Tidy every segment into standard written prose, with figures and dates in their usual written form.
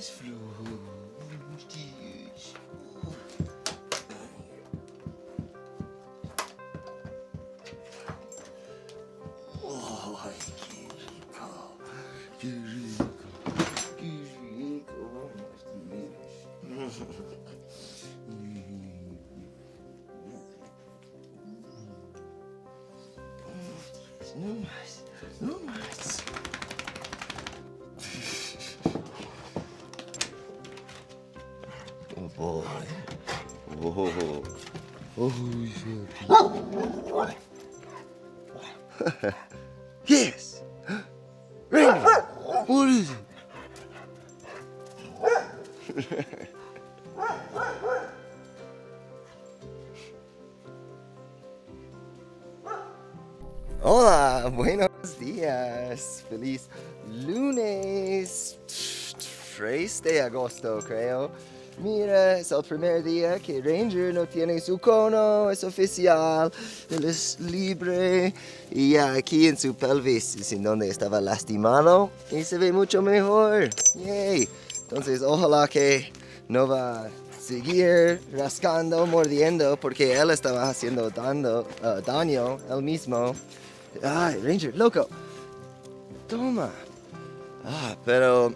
más flojo. Dios. Oh, ay, qué rico. Qué rico. Qué rico. No más. No más. Oh boy. Oh. Oh, yes. Ranger. What is it? Hola, buenos días. Feliz lunes 3 de agosto, creo. Mira, es el primer día que Ranger no tiene su cono, es oficial, él es libre. Y ya aquí en su pelvis es en donde estaba lastimado y se ve mucho mejor. Yay. Entonces, ojalá que no va a seguir rascando, mordiendo, porque él estaba haciendo daño él mismo. Ay, Ranger, loco. Toma. Pero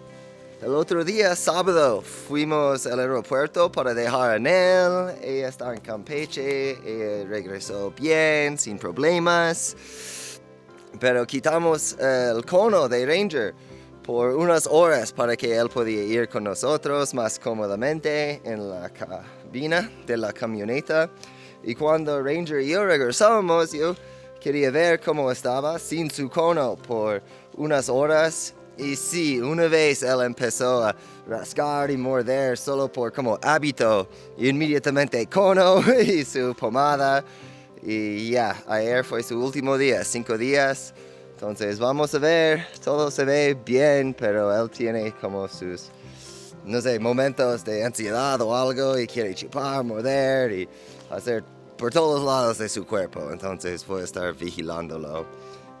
el otro día, sábado, fuimos al aeropuerto para dejar a Nell. Ella está en Campeche, ella regresó bien, sin problemas. Pero quitamos el cono de Ranger por unas horas para que él pudiera ir con nosotros más cómodamente en la cabina de la camioneta. Y cuando Ranger y yo regresamos, yo quería ver cómo estaba sin su cono por unas horas. Y sí, una vez él empezó a rascar y morder solo por como hábito. Y inmediatamente cono y su pomada. Y ya, ayer fue su último día, 5 días. Entonces vamos a ver, todo se ve bien, pero él tiene como sus, no sé, momentos de ansiedad o algo y quiere chupar, morder y hacer por todos lados de su cuerpo. Entonces voy a estar vigilándolo.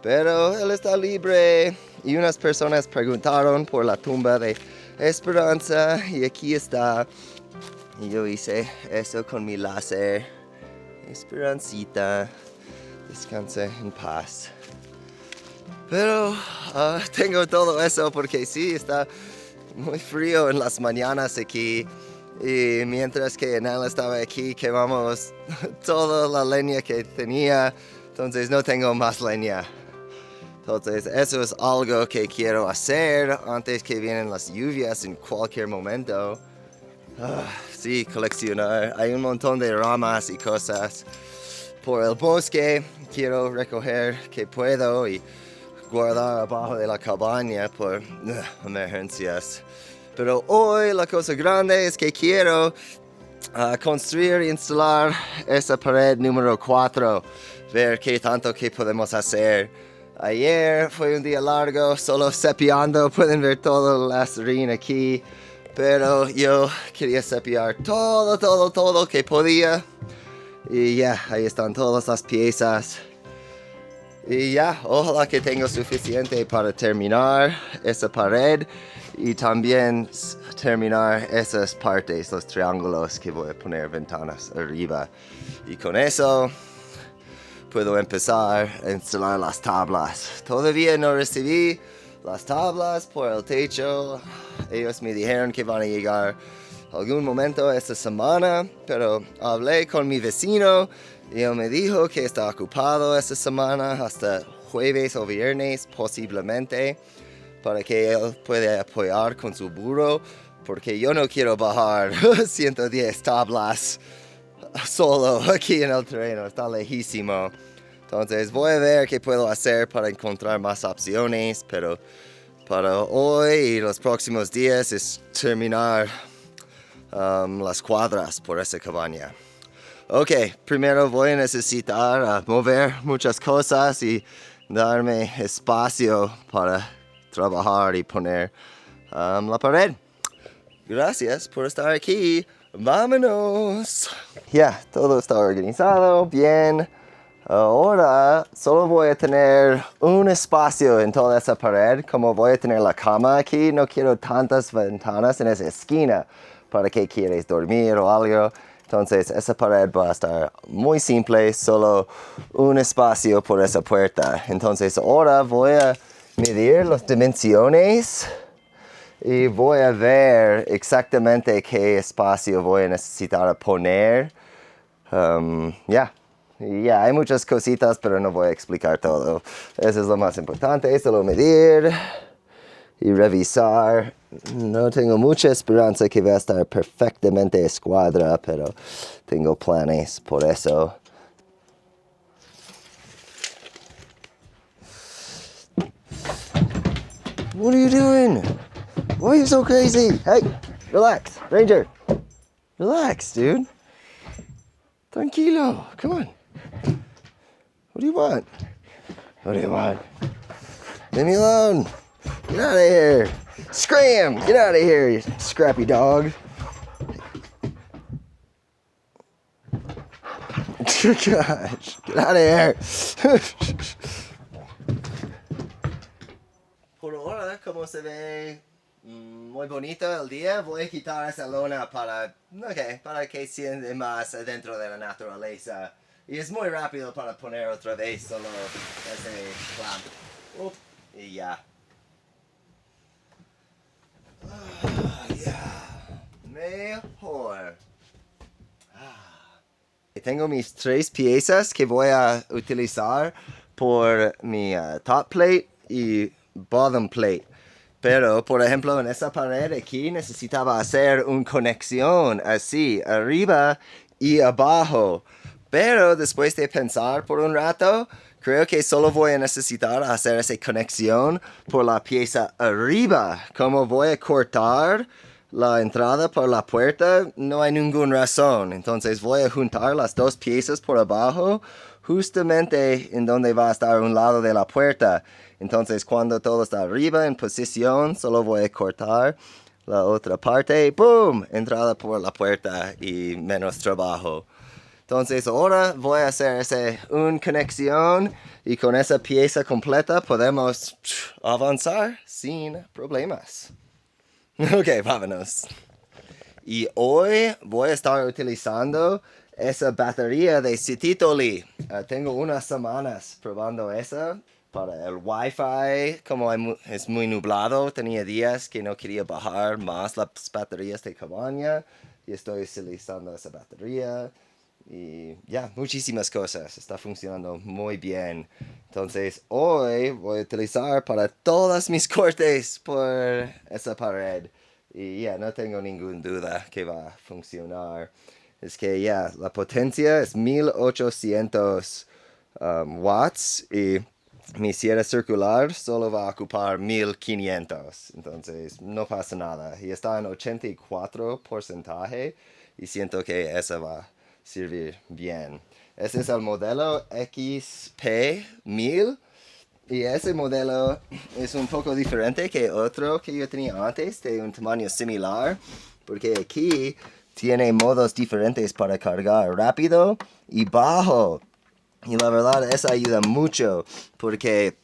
Pero él está libre y unas personas preguntaron por la tumba de Esperanza y aquí está. Y yo hice eso con mi láser. Esperancita, descanse en paz. Pero tengo todo eso porque sí, está muy frío en las mañanas aquí. Y mientras que Nala estaba aquí, quemamos toda la leña que tenía. Entonces no tengo más leña. Entonces eso es algo que quiero hacer antes que vienen las lluvias en cualquier momento. Sí, coleccionar. Hay un montón de ramas y cosas por el bosque. Quiero recoger que puedo y guardar abajo de la cabaña por emergencias. Pero hoy la cosa grande es que quiero construir e instalar esa pared número 4. Ver qué tanto que podemos hacer. Ayer fue un día largo, solo cepillando. Pueden ver todo el aserín aquí. Pero yo quería cepillar todo que podía. Y ya, ahí están todas las piezas. Y ya, ojalá que tenga suficiente para terminar esa pared. Y también terminar esas partes, los triángulos que voy a poner ventanas arriba. Y con eso puedo empezar a instalar las tablas. Todavía no recibí las tablas por el techo. Ellos me dijeron que van a llegar algún momento esta semana, pero hablé con mi vecino y él me dijo que está ocupado esta semana hasta jueves o viernes posiblemente para que él pueda apoyar con su burro, porque yo no quiero bajar 110 tablas solo aquí en el terreno, está lejísimo. Entonces voy a ver qué puedo hacer para encontrar más opciones, pero para hoy y los próximos días es terminar las cuadras por esa cabaña. Ok, primero voy a necesitar mover muchas cosas y darme espacio para trabajar y poner la pared. Gracias por estar aquí. ¡Vámonos! Ya, todo está organizado, bien. Ahora solo voy a tener un espacio en toda esa pared. Como voy a tener la cama aquí, no quiero tantas ventanas en esa esquina. ¿Para qué quieres dormir o algo? Entonces esa pared va a estar muy simple, solo un espacio por esa puerta. Entonces ahora voy a medir las dimensiones y voy a ver exactamente qué espacio voy a necesitar poner. Ya, hay muchas cositas, pero no voy a explicar todo. Eso es lo más importante, solo medir y revisar. No tengo mucha esperanza que va a estar perfectamente escuadra, pero tengo planes por eso. What are you doing? Why are you so crazy? Hey, relax, Ranger. Relax, dude. Tranquilo, come on. What do you want? What do you want? Leave me alone. Get out of here. Scram! Get out of here, you scrappy dog. Gosh, get out of here. Por ahora, como se ve muy bonito el día, voy a quitar esa lona para que siente más dentro de la naturaleza. Y es muy rápido para poner otra vez solo ese clamp. Y ya. Mejor. Tengo mis 3 piezas que voy a utilizar por mi top plate y bottom plate. Pero, por ejemplo, en esa pared aquí necesitaba hacer una conexión así, arriba y abajo. Pero después de pensar por un rato, creo que solo voy a necesitar hacer esa conexión por la pieza arriba. Como voy a cortar la entrada por la puerta, no hay ninguna razón. Entonces voy a juntar las 2 piezas por abajo, justamente en donde va a estar un lado de la puerta. Entonces cuando todo está arriba en posición, solo voy a cortar la otra parte. ¡Boom! Entrada por la puerta y menos trabajo. Entonces ahora voy a hacer una conexión y con esa pieza completa podemos avanzar sin problemas. Ok, vámonos. Y hoy voy a estar utilizando esa batería de CTOLITY. Tengo unas semanas probando esa para el Wi-Fi. Como es muy nublado, tenía días que no quería bajar más las baterías de cabaña. Y estoy utilizando esa batería. Y ya, muchísimas cosas. Está funcionando muy bien. Entonces hoy voy a utilizar para todas mis cortes por esa pared. Y ya, no tengo ninguna duda que va a funcionar. Es que ya, la potencia es 1800 watts y mi sierra circular solo va a ocupar 1500. Entonces no pasa nada. Y está en 84% y siento que eso va a servir bien. Ese es el modelo XP1000. Y ese modelo es un poco diferente que otro que yo tenía antes, de un tamaño similar, porque aquí tiene modos diferentes para cargar rápido y bajo. Y la verdad, eso ayuda mucho, porque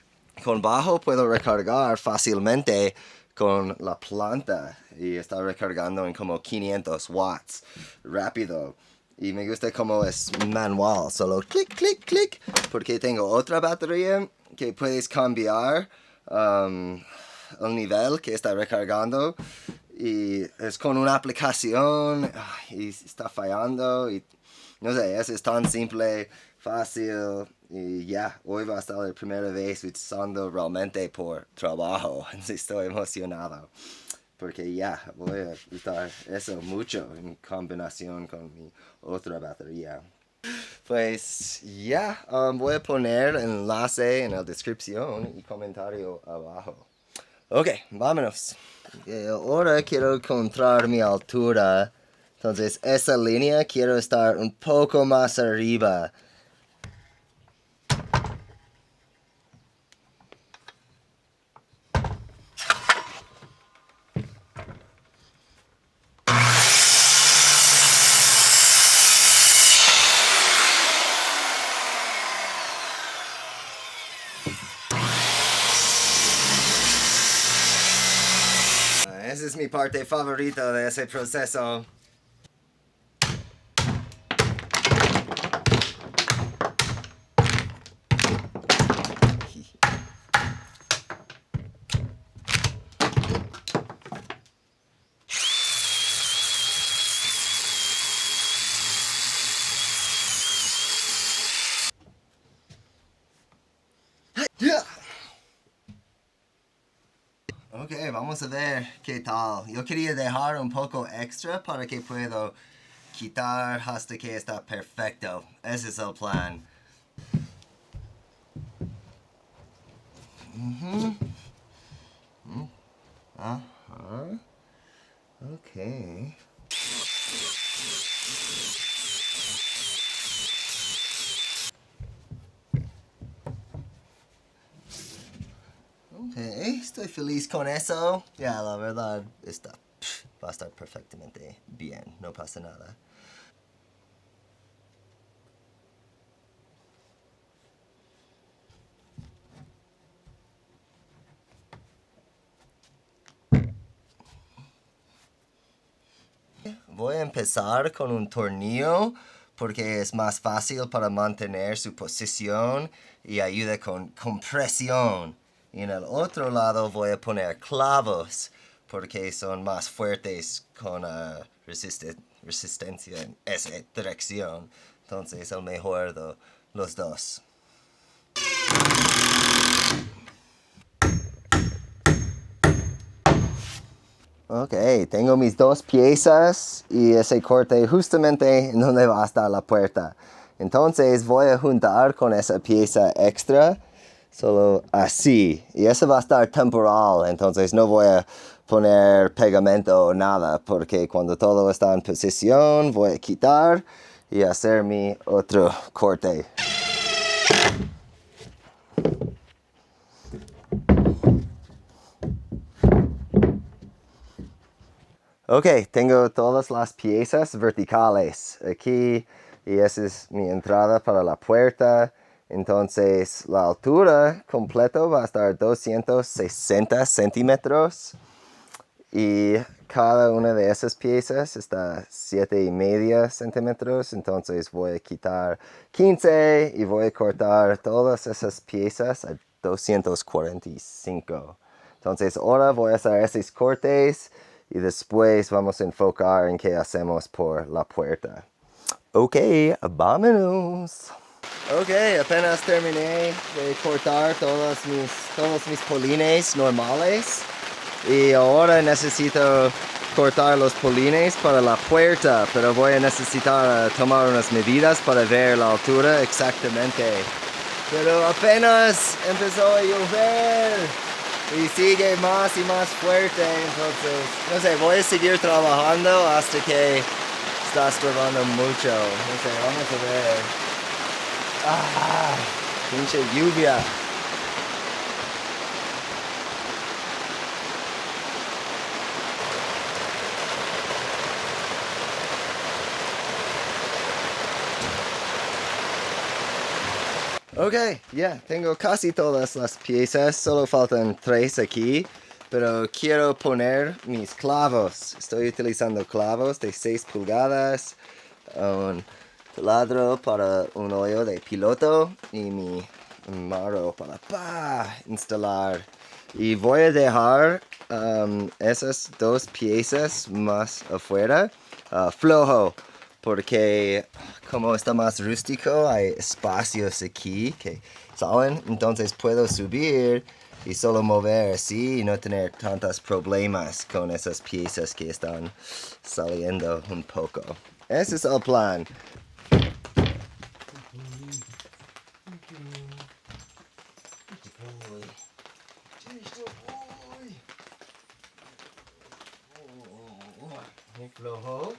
con bajo puedo recargar fácilmente con la planta y está recargando en como 500 watts rápido. Y me gusta como es manual, solo clic, clic, clic, porque tengo otra batería que puedes cambiar el nivel que está recargando y es con una aplicación y está fallando y no sé, eso es tan simple, fácil y ya, hoy va a estar la primera vez utilizando realmente por trabajo, estoy emocionado. Porque ya, voy a usar eso mucho en combinación con mi otra batería. Pues ya, voy a poner el enlace en la descripción y comentario abajo. Ok, vámonos. Ahora quiero encontrar mi altura. Entonces, esa línea quiero estar un poco más arriba. esa es mi parte favorita de ese proceso. Ok, vamos a ver qué tal. Yo quería dejar un poco extra para que puedo quitar hasta que está perfecto. Ese es el plan. Ajá. Ok. Ok, estoy feliz con eso. Ya, la verdad, va a estar perfectamente bien. No pasa nada. Voy a empezar con un tornillo porque es más fácil para mantener su posición y ayuda con compresión. Y en el otro lado voy a poner clavos porque son más fuertes con resistencia en esa dirección. Entonces el mejor de los dos. Ok, tengo mis dos piezas y ese corte justamente en donde va a estar la puerta. Entonces voy a juntar con esa pieza extra, solo así. Y eso va a estar temporal, entonces no voy a poner pegamento o nada, porque cuando todo está en posición voy a quitar y hacer mi otro corte. Ok, tengo todas las piezas verticales aquí y esa es mi entrada para la puerta. Entonces la altura completo va a estar 260 centímetros y cada una de esas piezas está 7,5 centímetros. Entonces voy a quitar 15 y voy a cortar todas esas piezas a 245. Entonces ahora voy a hacer esos cortes y después vamos a enfocar en qué hacemos por la puerta. Ok, vámonos. Ok, apenas terminé de cortar todos mis polines normales y ahora necesito cortar los polines para la puerta, pero voy a necesitar tomar unas medidas para ver la altura exactamente. Pero apenas empezó a llover y sigue más y más fuerte, entonces, no sé, voy a seguir trabajando hasta que está estorbando mucho. No sé, vamos a ver. Ah, pinche lluvia. Ok, ya, tengo casi todas las piezas, solo faltan 3 aquí, pero quiero poner mis clavos. Estoy utilizando clavos de 6 pulgadas, un taladro para un hoyo de piloto y mi maro para instalar. Y voy a dejar esas 2 piezas más afuera, flojo, porque como está más rústico hay espacios aquí que salen, entonces puedo subir y solo mover así y no tener tantos problemas con esas piezas que están saliendo un poco. Ese es el plan. Flojo.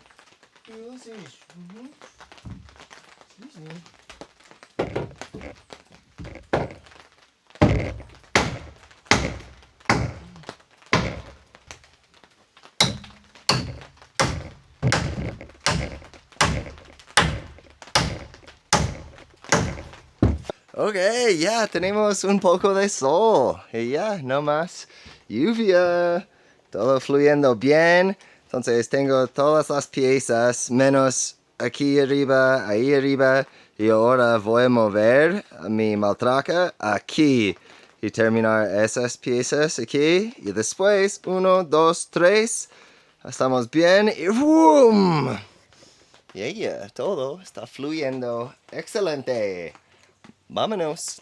Ok, ya tenemos un poco de sol. Y ya, no más lluvia. Todo fluyendo bien. Entonces tengo todas las piezas menos aquí arriba, ahí arriba. Y ahora voy a mover mi maltraca aquí. Y terminar esas piezas aquí. Y después, 1, 2, 3. Estamos bien. Y ¡boom! Todo está fluyendo. Excelente. Vámonos.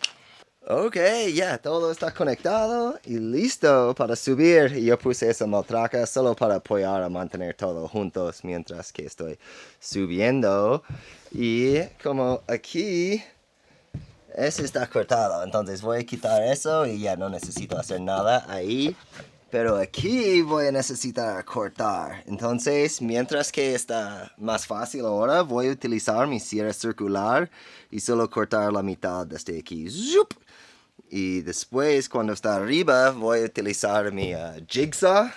Ok, ya, todo está conectado y listo para subir. Y yo puse esa matraca solo para apoyar a mantener todo juntos mientras que estoy subiendo. Y como aquí, ese está cortado, entonces voy a quitar eso y ya no necesito hacer nada ahí. Pero aquí voy a necesitar cortar. Entonces, mientras que está más fácil ahora, voy a utilizar mi sierra circular y solo cortar la mitad desde aquí. ¡Zup! Y después, cuando está arriba, voy a utilizar mi jigsaw,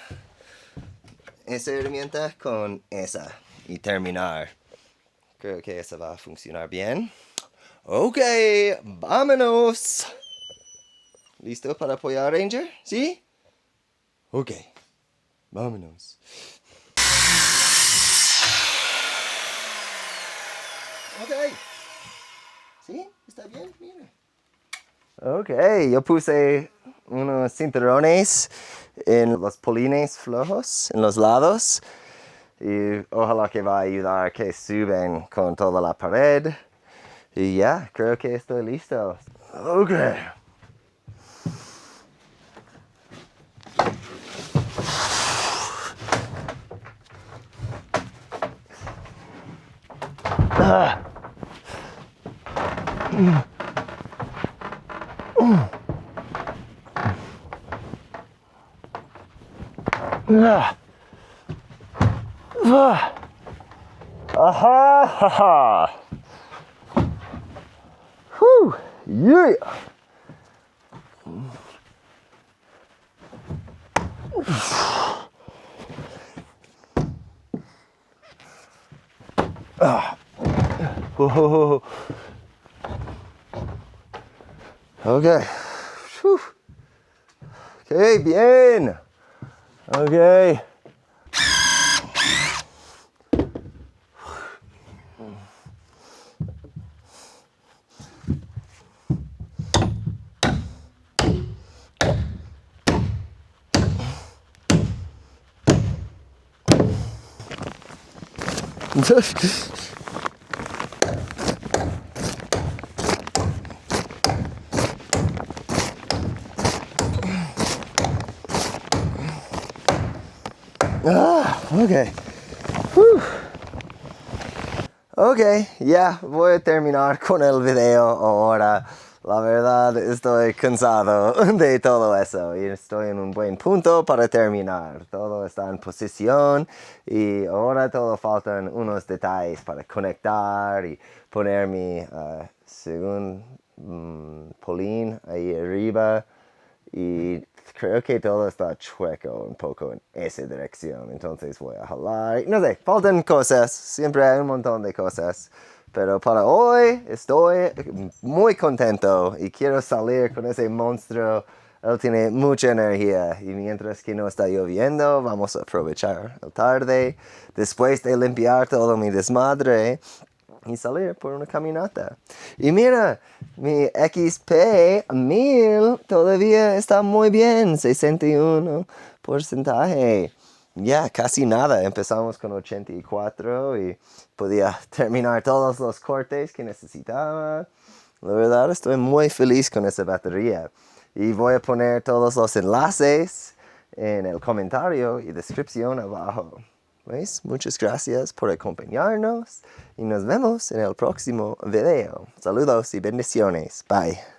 esa herramienta, con esa y terminar. Creo que esa va a funcionar bien. Ok, vámonos. ¿Listo para apoyar, Ranger? ¿Sí? Ok, vámonos. Ok. ¿Sí? ¿Está bien? Mira. Ok, yo puse unos cinturones en los polines flojos, en los lados. Y ojalá que va a ayudar a que suben con toda la pared. Y ya, creo que estoy listo. Ok. Aha! Whew! Yeah! Whoa. Okay. Whew. Okay, bien. Okay. Okay. Whew. Ok, ya voy a terminar con el video ahora. La verdad estoy cansado de todo eso y estoy en un buen punto para terminar. Todo está en posición y ahora todo faltan unos detalles para conectar y poner mi segundo polín ahí arriba. Y creo que todo está chueco un poco en esa dirección, entonces voy a jalar. No sé, faltan cosas, siempre hay un montón de cosas. Pero para hoy estoy muy contento y quiero salir con ese monstruo. Él tiene mucha energía y mientras que no está lloviendo vamos a aprovechar la tarde después de limpiar todo mi desmadre y salir por una caminata. Y mira, mi XP1000 todavía está muy bien, 61%. Ya, casi nada. Empezamos con 84 y podía terminar todos los cortes que necesitaba. La verdad, estoy muy feliz con esa batería. Y voy a poner todos los enlaces en el comentario y descripción abajo. ¿Veis? Muchas gracias por acompañarnos y nos vemos en el próximo video. Saludos y bendiciones. Bye.